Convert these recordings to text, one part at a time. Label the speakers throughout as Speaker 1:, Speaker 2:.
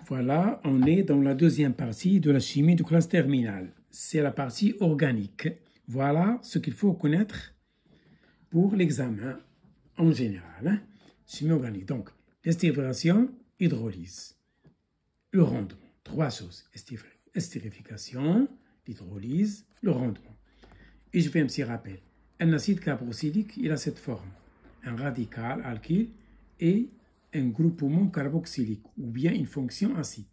Speaker 1: Voilà, on est dans la deuxième partie de la chimie de classe terminale. C'est la partie organique. Voilà ce qu'il faut connaître pour l'examen en général. Chimie organique. Donc, estérification, hydrolyse. Le rendement. Trois choses. Estérification, l'hydrolyse, le rendement. Et je fais un petit rappel. Un acide carboxylique, il a cette forme. Un radical alkyle et un groupement carboxylique ou bien une fonction acide.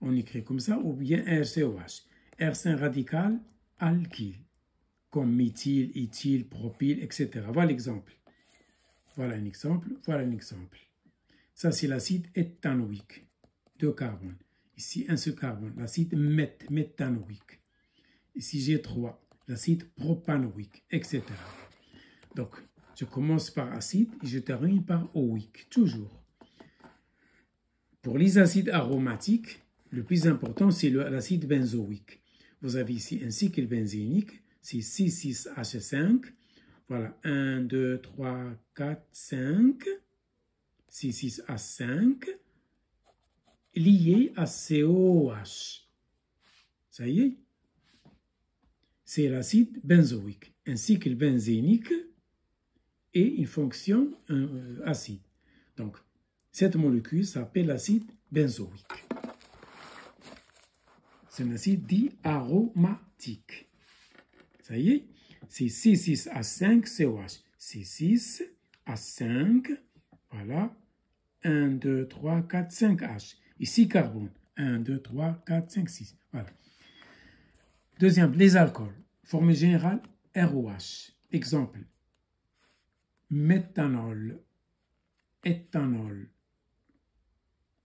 Speaker 1: On écrit comme ça ou bien RCOH. R c'est un radical alkyle comme méthyle, éthyle, propyle, etc. Voilà l'exemple. Voilà un exemple. Voilà un exemple. Ça c'est l'acide éthanoïque. 2 carbones. Ici un seul carbone. L'acide méthanoïque. Ici j'ai 3. L'acide propanoïque, etc. Donc je commence par acide et je termine par oïque. Toujours. Pour les acides aromatiques, le plus important, c'est l'acide benzoïque. Vous avez ici un cycle benzénique, c'est 6,6H5. Voilà, 1, 2, 3, 4, 5. 6,6H5 lié à COH. Ça y est? C'est l'acide benzoïque. Un cycle benzénique et une fonction acide. Donc, cette molécule s'appelle l'acide benzoïque. C'est un acide dit aromatique. Ça y est, c'est C6H5COH. C6H5, voilà, 1, 2, 3, 4, 5H. Ici, carbone. 1, 2, 3, 4, 5, 6. Voilà. Deuxième, les alcools. Formule générale, ROH. Exemple, méthanol, éthanol.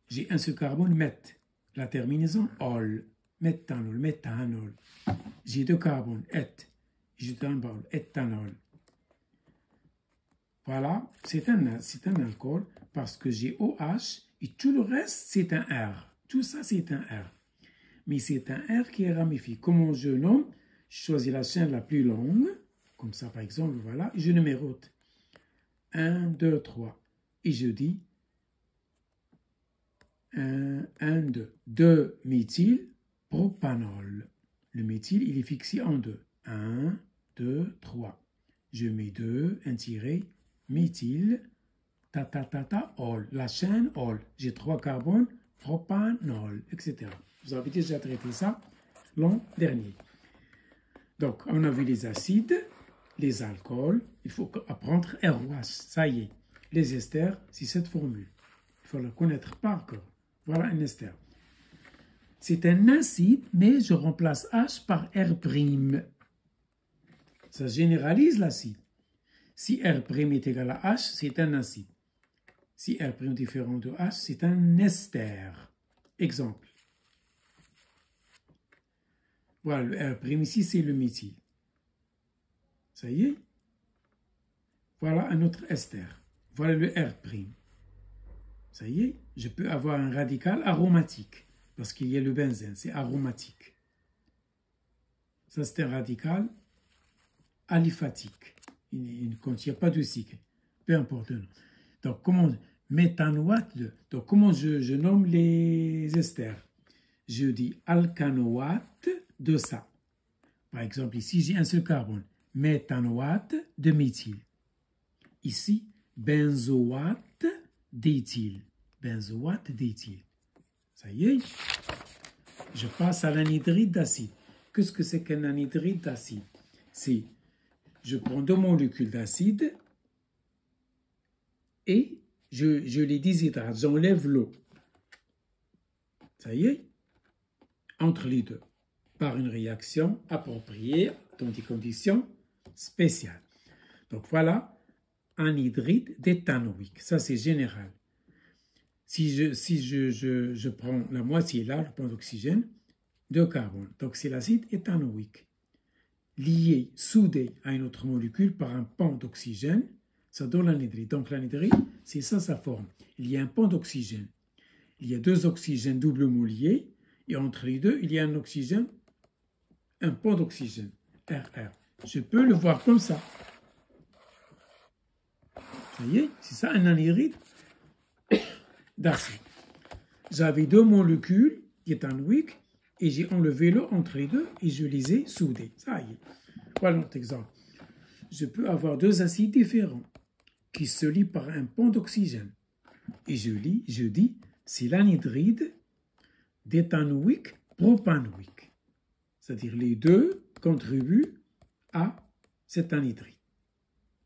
Speaker 1: J'ai un seul carbone, meth. La terminaison, ol. Méthanol, méthanol. J'ai 2 carbones, et. J'ai un bol, éthanol. Voilà, c'est un alcool parce que j'ai OH et tout le reste, c'est un R. Tout ça, c'est un R. Mais c'est un R qui est ramifié. Comment je nomme? Je choisis la chaîne la plus longue. Comme ça, par exemple, voilà. Je numérote. 1, 2, 3. Et je dis 1, 2. 2 méthyl propanol. Le méthyle, il est fixé en 2. 1, 2, 3. Je mets 2, un tiré, méthyle, ol. La chaîne, ol. J'ai 3 carbones, propanol, etc. Vous avez déjà traité ça l'an dernier. Donc, on a vu les acides, les alcools. Il faut apprendre ROH. Ça y est. Les esters, c'est cette formule. Il faut la connaître par cœur. Voilà un ester. C'est un acide, mais je remplace H par R'. Ça généralise l'acide. Si R' est égal à H, c'est un acide. Si R' est différent de H, c'est un ester. Exemple. Voilà, le R' ici, c'est le méthyle. Ça y est. Voilà un autre ester. Voilà le R'. Ça y est, je peux avoir un radical aromatique. Parce qu'il y a le benzène, c'est aromatique. Ça, c'est un radical aliphatique. Il ne contient pas de cycle. Peu importe le nom. Donc, comment méthanoate. Donc, comment je nomme les esters? Je dis alcanoate de ça. Par exemple, ici, j'ai un seul carbone. Méthanoate de méthyle. Ici, benzoate d'éthyle. Benzoate d'éthyle. Ça y est, je passe à l'anhydride d'acide. Qu'est-ce que c'est qu'un anhydride d'acide? C'est, je prends 2 molécules d'acide et je les déshydrate, j'enlève l'eau. Ça y est, entre les deux, par une réaction appropriée dans des conditions spéciales. Donc voilà, anhydride d'éthanoïque, ça c'est général. Si je prends la moitié là, le point d'oxygène, 2 carbones. Donc c'est l'acide éthanoïque. Lié, soudé à une autre molécule par un pont d'oxygène, ça donne l'anhydride. Donc l'anhydride, c'est ça sa forme. Il y a un pont d'oxygène. Il y a 2 oxygènes doublement liés, et entre les deux, il y a un oxygène, un pont d'oxygène, RR. Je peux le voir comme ça. Ça y est, c'est ça un anhydride d'acide. j'avais deux molécules d'éthanoïque et j'ai enlevé l'eau entre les deux et je les ai soudées. Ça y est. Voilà notre exemple. Je peux avoir deux acides différents qui se lient par un pont d'oxygène. Et je dis, c'est l'anhydride d'éthanoïque propanoïque. C'est-à-dire les deux contribuent à cet anhydride.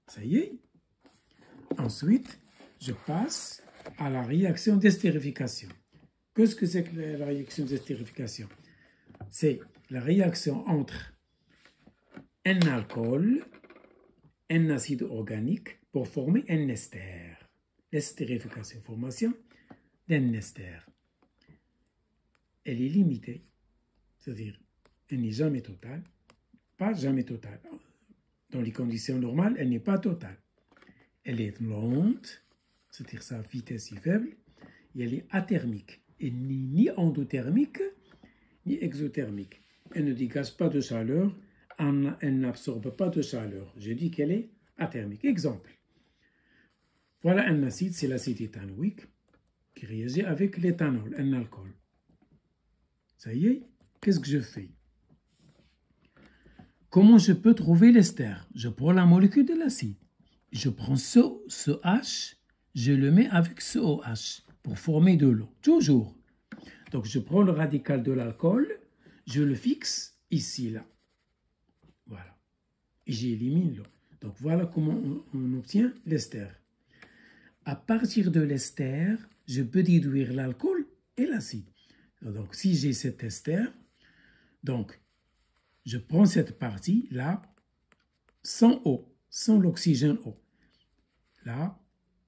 Speaker 1: Ça y est. Ensuite, je passe à la réaction d'estérification. Qu'est-ce que c'est que la réaction d'estérification? C'est la réaction entre un alcool, un acide organique pour former un ester. L'estérification, formation d'un ester. Elle est limitée, c'est-à-dire elle n'est jamais totale, pas jamais totale. Dans les conditions normales, elle n'est pas totale. Elle est lente, c'est-à-dire sa vitesse est faible, et elle est athermique. Elle n'est ni endothermique, ni exothermique. Elle ne dégage pas de chaleur, elle n'absorbe pas de chaleur. Je dis qu'elle est athermique. Exemple. Voilà un acide, c'est l'acide éthanoïque, qui réagit avec l'éthanol, un alcool. Ça y est, qu'est-ce que je fais? Comment je peux trouver l'ester? Je prends la molécule de l'acide. Je prends ce H, je le mets avec ce OH pour former de l'eau. Toujours. Donc, je prends le radical de l'alcool, je le fixe ici, là. Voilà. Et j'élimine l'eau. Donc, voilà comment on obtient l'ester. À partir de l'ester, je peux déduire l'alcool et l'acide. Donc, si j'ai cet ester, donc, je prends cette partie-là, sans eau, sans l'oxygène eau. Là,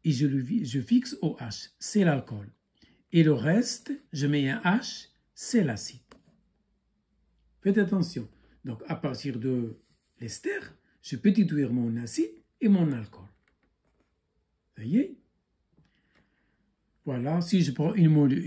Speaker 1: et je fixe OH, c'est l'alcool. Et le reste, je mets un H, c'est l'acide. Faites attention. Donc, à partir de l'ester, je peux déduire mon acide et mon alcool. Vous voyez? Voilà, si je prends une mole,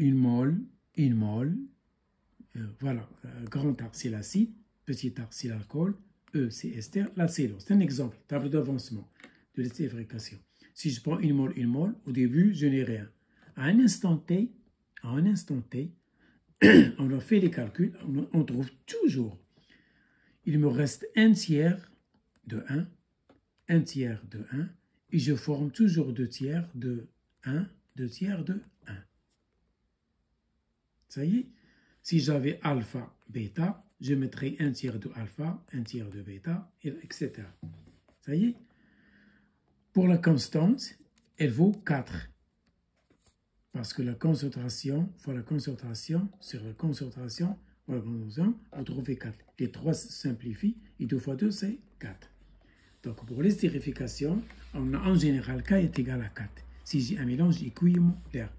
Speaker 1: voilà, grand A, c'est l'acide, petit a, c'est l'alcool, E, c'est ester, là, c'est l'eau. C'est un exemple, table d'avancement de l'estérification. Si je prends une mole, au début, je n'ai rien. À un instant T, on a fait les calculs, on trouve toujours. Il me reste un tiers de 1, et je forme toujours 2 tiers de 1, 2 tiers de 1. Ça y est, si j'avais alpha, bêta, je mettrais 1 tiers de alpha, 1 tiers de bêta, etc. Ça y est. Pour la constante, elle vaut 4. Parce que la concentration fois la concentration sur la concentration, vous trouvez 4. Les 3 simplifient et 2 fois 2, c'est 4. Donc, pour l'estérification, on a en général K est égal à 4. Si j'ai un mélange équimoléaire.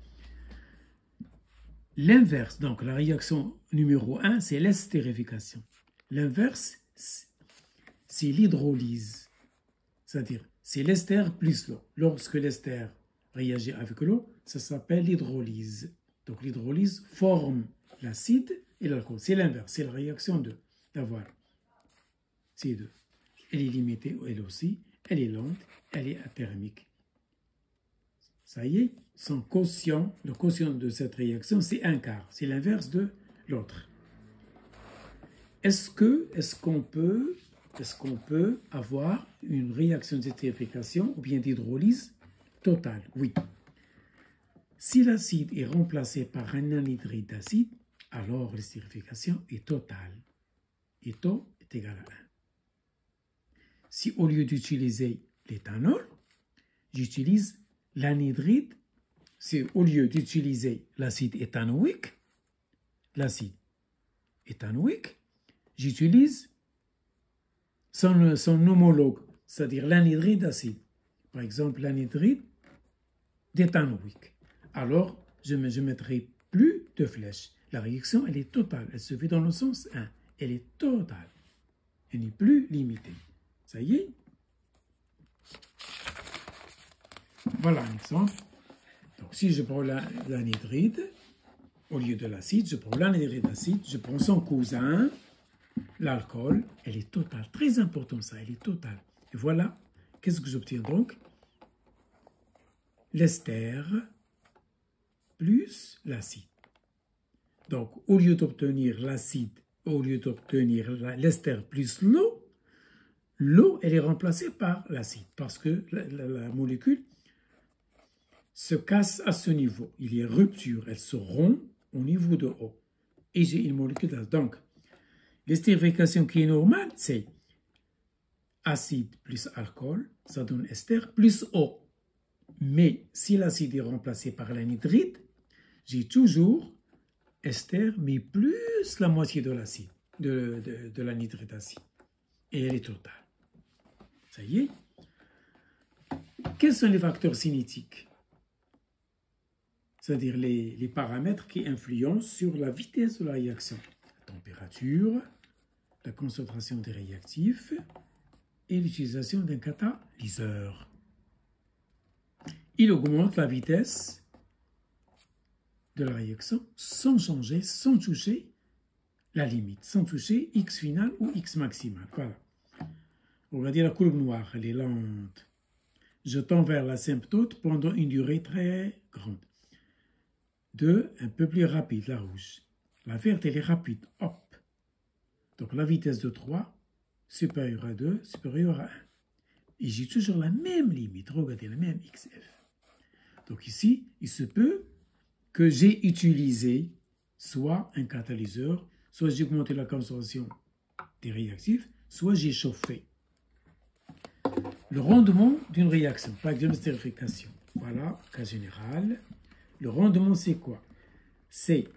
Speaker 1: L'inverse, donc la réaction numéro 1, c'est l'estérification. L'inverse, c'est l'hydrolyse. C'est-à-dire, c'est l'ester plus l'eau. Lorsque l'ester réagit avec l'eau, ça s'appelle l'hydrolyse. Donc l'hydrolyse forme l'acide et l'alcool. C'est l'inverse, c'est la réaction 2. Là, voilà. C'est 2. Elle est limitée, elle aussi. Elle est lente, elle est athermique. Ça y est, son quotient, le quotient de cette réaction, c'est 1/4. C'est l'inverse de l'autre. Est-ce qu'on peut avoir une réaction d'estérification ou bien d'hydrolyse totale? Oui. Si l'acide est remplacé par un anhydride d'acide, alors l'estérification est totale. Et taux est égal à 1. Si au lieu d'utiliser l'éthanol, j'utilise l'anhydride, c'est au lieu d'utiliser l'acide éthanoïque, j'utilise son homologue, c'est-à-dire l'anhydride d'acide. Par exemple, l'anhydride d'éthanoïque. Alors, je ne mettrai plus de flèches. La réaction, elle est totale. Elle se fait dans le sens 1. Elle est totale. Elle n'est plus limitée. Ça y est? Voilà un exemple. Donc, si je prends l'anhydride, au lieu de l'acide, je prends l'anhydride d'acide, je prends son cousin, l'alcool, elle est totale. Très important ça, elle est totale. Et voilà, qu'est-ce que j'obtiens donc? L'ester plus l'acide. Donc, au lieu d'obtenir l'acide, au lieu d'obtenir l'ester plus l'eau, l'eau, elle est remplacée par l'acide parce que la molécule se casse à ce niveau. Il y a rupture, elle se rompt au niveau de eau. Et j'ai une molécule d'acide. Donc, l'estérification qui est normale, c'est acide plus alcool, ça donne ester plus eau. Mais si l'acide est remplacé par l'anhydride, j'ai toujours ester, mais plus la moitié de l'acide, de l'anhydride d'acide. Et elle est totale. Ça y est. Quels sont les facteurs cinétiques? C'est-à-dire les paramètres qui influencent sur la vitesse de la réaction. La température, la concentration des réactifs et l'utilisation d'un catalyseur. Il augmente la vitesse de la réaction sans changer, sans toucher la limite, sans toucher x final ou x maximal. Voilà. Regardez la courbe noire, elle est lente. Je tends vers l'asymptote pendant une durée très grande. 2, un peu plus rapide, la rouge. La verte, elle est rapide, hop. Donc la vitesse de 3, supérieure à 2, supérieure à 1. Et j'ai toujours la même limite, regardez, la même XF. Donc ici, il se peut que j'ai utilisé soit un catalyseur, soit j'ai augmenté la concentration des réactifs, soit j'ai chauffé. Le rendement d'une réaction, par exemple l'estérification. Voilà, cas général. Le rendement, c'est quoi? C'est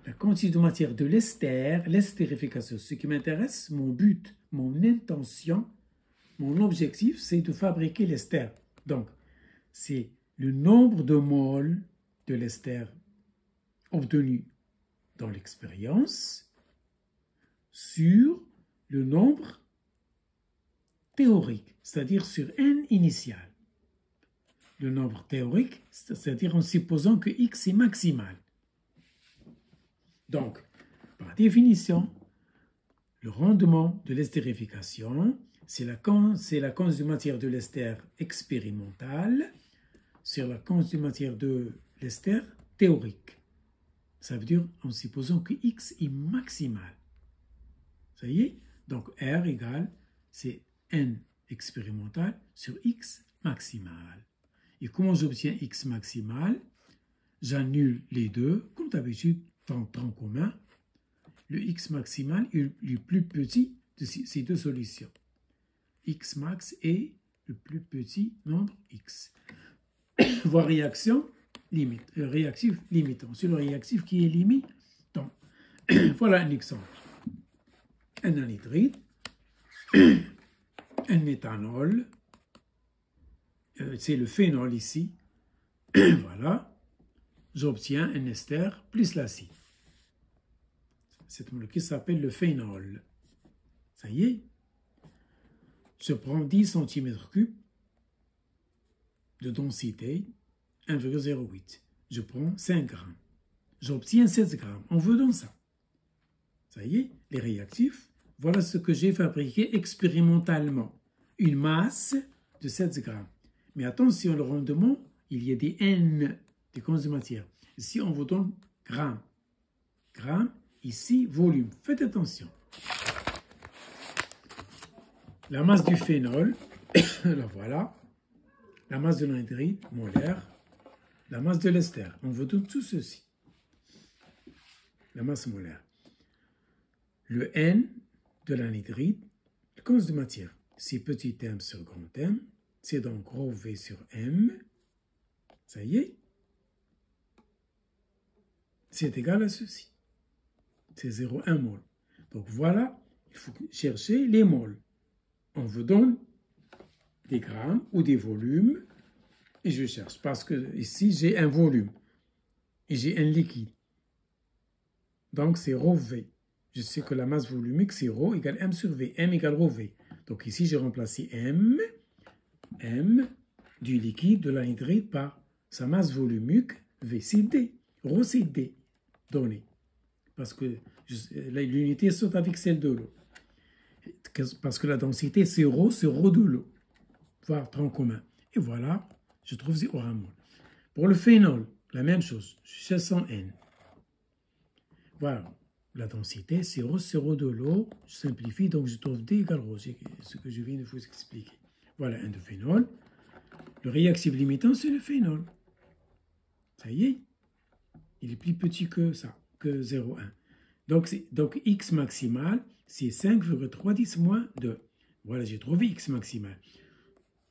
Speaker 1: la quantité de matière de l'ester, l'estérification. Ce qui m'intéresse, mon but, mon intention, mon objectif, c'est de fabriquer l'ester. Donc, c'est le nombre de moles de l'ester obtenu dans l'expérience sur le nombre théorique, c'est-à-dire sur n initial. Le nombre théorique, c'est-à-dire en supposant que x est maximal. Donc, par définition, le rendement de l'estérification, c'est la quantité de matière de l'ester expérimentale sur la quantité de matière de l'ester théorique. Ça veut dire en supposant que x est maximal. Ça y est? Donc, R égale, c'est n expérimental sur x maximal. Et comment j'obtiens x maximal? J'annule les deux, comme d'habitude, tronc commun. Le x maximal est le plus petit de ces deux solutions. X max est le plus petit nombre x. Voie réaction limite, réactif limitant. C'est le réactif qui est limite. Donc, voilà un exemple. Un anhydride, un éthanol, c'est le phénol ici. Voilà. J'obtiens un ester plus l'acide. Cette molécule s'appelle le phénol. Ça y est. Je prends 10 cm3 de densité, 1,08. Je prends 5 grammes. J'obtiens 7 grammes. On veut donc ça. Ça y est, les réactifs. Voilà ce que j'ai fabriqué expérimentalement. Une masse de 7 grammes. Mais attention, le rendement, il y a des N, des quantités de matière. Ici, on vous donne grammes. Grammes, ici, volume. Faites attention. La masse du phénol, la voilà. La masse de l'anhydride, molaire. La masse de l'ester. On vous donne tout ceci. La masse molaire. Le N de l'anhydride, la quantité de matière. C'est petit m sur grand M. C'est donc gros V sur M. Ça y est. C'est égal à ceci. C'est 0,1 mol. Donc voilà, il faut chercher les moles. On vous donne des grammes ou des volumes et je cherche parce que ici j'ai un volume et j'ai un liquide. Donc c'est ρ V. Je sais que la masse volumique c'est ρ égale m sur V. M égale ρ V. Donc ici j'ai remplacé M du liquide de l'anhydride par sa masse volumique V. C'est D. Ρ c'est D donné. Parce que l'unité saute avec celle de l'eau. Parce que la densité c'est ρ de l'eau. Voire tronc commun. Et voilà, je trouve 0,1 mol. Pour le phénol, la même chose. Je cherche en N. Voilà. La densité, c'est rho, c'est rho de l'eau. Je simplifie, donc je trouve D égale rho. C'est ce que je viens de vous expliquer. Voilà un de phénol. Le réactif limitant, c'est le phénol. Ça y est. Il est plus petit que ça, que 0,1. Donc X maximal, c'est 5,310 moins 2. Voilà, j'ai trouvé X maximal.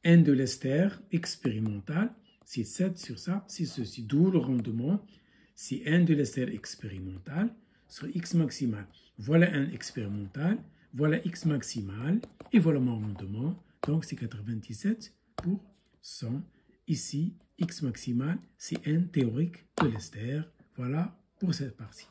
Speaker 1: N de l'ester expérimental, c'est 7 sur ça, c'est ceci. D'où le rendement, c'est N de l'ester expérimental sur X maximal. Voilà un expérimental, voilà X maximal, et voilà mon rendement. Donc c'est 97 pour 100. Ici, X maximal, c'est N théorique de l'ester. Voilà pour cette partie.